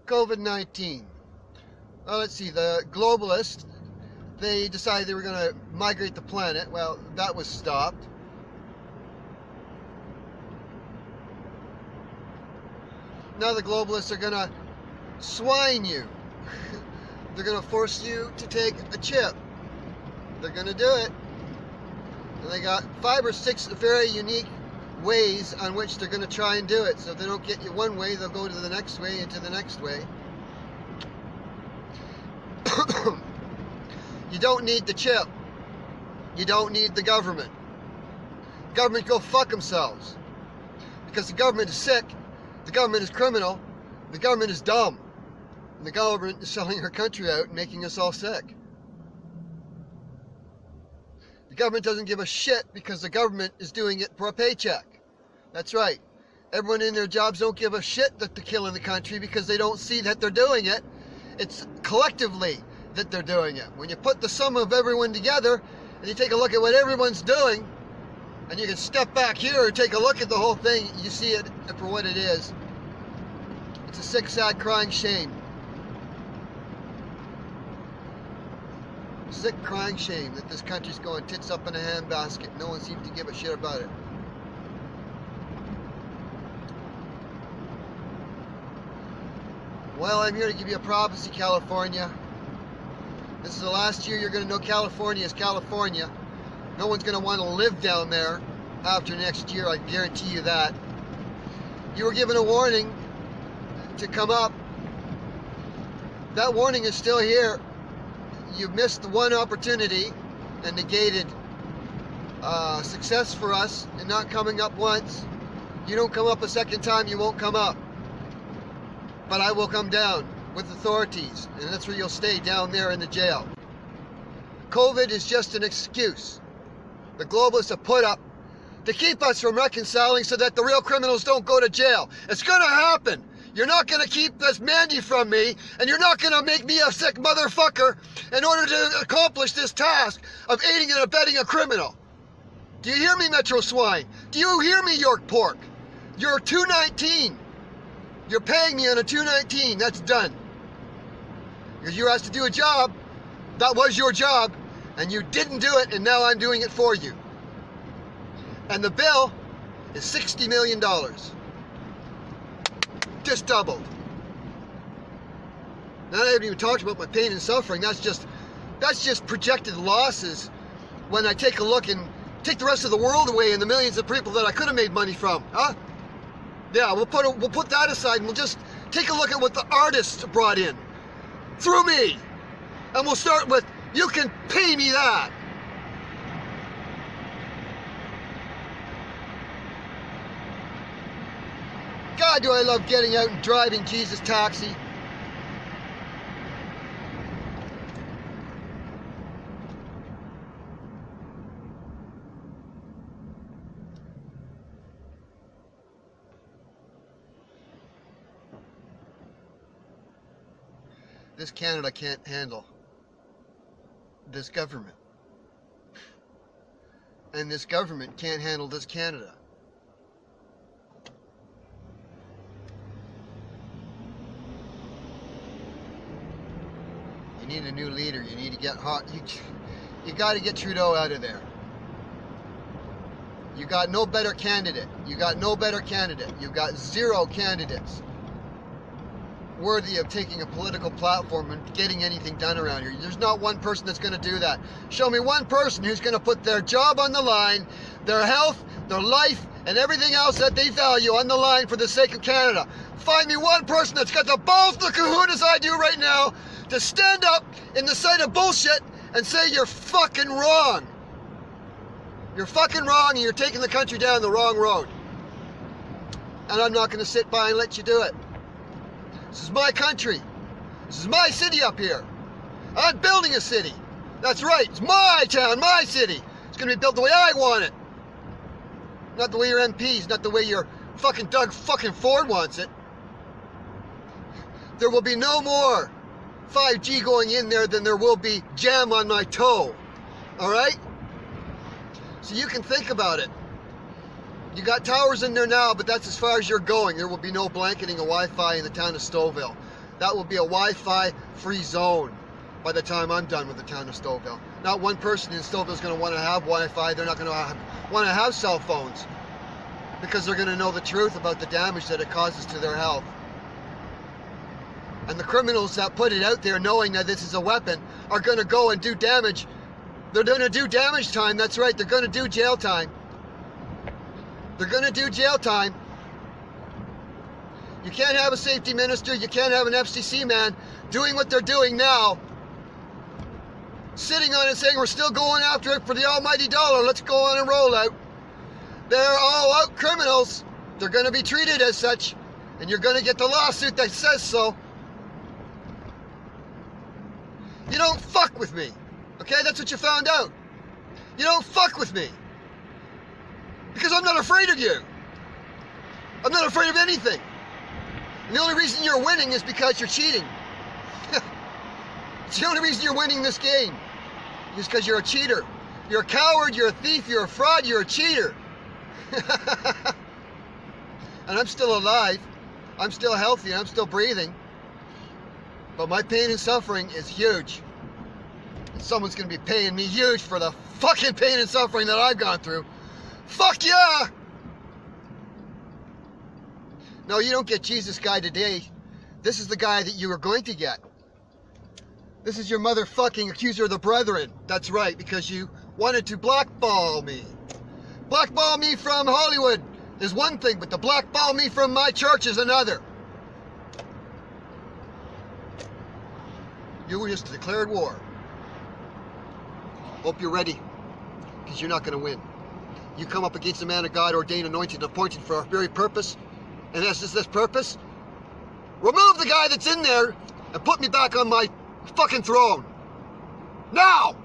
COVID-19. Well, let's see, the globalists, they decided they were going to migrate the planet. Well, that was stopped. Now the globalists are going to swine you. They're going to force you to take a chip. They're going to do it. And they got 5 or 6 very unique ways on which they're going to try and do it. So if they don't get you one way, they'll go to the next way and to the next way. You don't need the chip. You don't need the government. Government go fuck themselves. Because the government is sick, the government is criminal, the government is dumb, and the government is selling our country out and making us all sick. The government doesn't give a shit because the government is doing it for a paycheck. That's right. Everyone in their jobs don't give a shit that they're killing the country because they don't see that they're doing it. It's collectively that they're doing it. When you put the sum of everyone together and you take a look at what everyone's doing, and you can step back here and take a look at the whole thing, you see it for what it is. It's a sick, sad, crying shame. Sick, crying shame that this country's going tits up in a handbasket. No one seems to give a shit about it. Well, I'm here to give you a prophecy, California. This is the last year you're going to know California is California. No one's going to want to live down there after next year, I guarantee you that. You were given a warning to come up. That warning is still here. You've missed the one opportunity and negated success for us in not coming up once. You don't come up a second time, you won't come up. But I will come down with authorities, and that's where you'll stay, down there in the jail. COVID is just an excuse the globalists have put up to keep us from reconciling so that the real criminals don't go to jail. It's going to happen. You're not going to keep this Mandy from me, and you're not going to make me a sick motherfucker in order to accomplish this task of aiding and abetting a criminal. Do you hear me, Metro Swine? Do you hear me, York Pork? You're 219. You're paying me on a 219. That's done. Because you were asked to do a job. That was your job. And you didn't do it, and now I'm doing it for you. And the bill is $60 million. Just doubled. Now, I haven't even talked about my pain and suffering. That's just projected losses when I take a look and take the rest of the world away and the millions of people that I could have made money from. Huh? Yeah, we'll put that aside and we'll just take a look at what the artists brought in through me. And we'll start with, you can pay me that. God, do I love getting out and driving Jesus taxi. This Canada can't handle this government. And this government can't handle this Canada. You need a new leader. You need to get hot. You got to get Trudeau out of there. You got no better candidate. You got no better candidate. You got 0 candidates worthy of taking a political platform and getting anything done around here. There's not one person that's going to do that. Show me one person who's going to put their job on the line, their health, their life, and everything else that they value on the line for the sake of Canada. Find me one person that's got the balls, the kahunas I do right now, to stand up in the sight of bullshit and say you're fucking wrong. You're fucking wrong and you're taking the country down the wrong road. And I'm not going to sit by and let you do it. This is my country. This is my city up here. I'm building a city. That's right. It's my town, my city. It's going to be built the way I want it. Not the way your MPs, not the way your fucking Doug fucking Ford wants it. There will be no more 5G going in there than there will be jam on my toe. All right? So you can think about it. You got towers in there now, but that's as far as you're going. There will be no blanketing of Wi-Fi in the town of Stouffville. that will be a Wi-Fi free zone by the time I'm done with the town of Stouffville. Not one person in Stouffville is going to want to have Wi-Fi. They're not going to want to have cell phones because they're going to know the truth about the damage that it causes to their health. And the criminals that put it out there knowing that this is a weapon are going to go and do damage. They're going to do damage time. That's right. They're going to do jail time. They're going to do jail time. You can't have a safety minister. You can't have an FCC man doing what they're doing now. Sitting on it saying we're still going after it for the almighty dollar. Let's go on and roll out. They're all out criminals. They're going to be treated as such. And you're going to get the lawsuit that says so. You don't fuck with me. Okay, that's what you found out. You don't fuck with me. Because I'm not afraid of you. I'm not afraid of anything. And the only reason you're winning is because you're cheating. It's the only reason you're winning this game. Is because you're a cheater. You're a coward, you're a thief, you're a fraud, you're a cheater. And I'm still alive. I'm still healthy, I'm still breathing. But my pain and suffering is huge. And someone's going to be paying me huge for the fucking pain and suffering that I've gone through. Fuck yeah! No, you don't get Jesus guy today. This is the guy that you are going to get. This is your motherfucking accuser of the brethren. That's right, because you wanted to blackball me. Blackball me from Hollywood is one thing, but to blackball me from my church is another. You just declared war. Hope you're ready, because you're not going to win. You come up against a man of God, ordained, anointed, and appointed for a very purpose, and as is this purpose, remove the guy that's in there and put me back on my fucking throne. Now!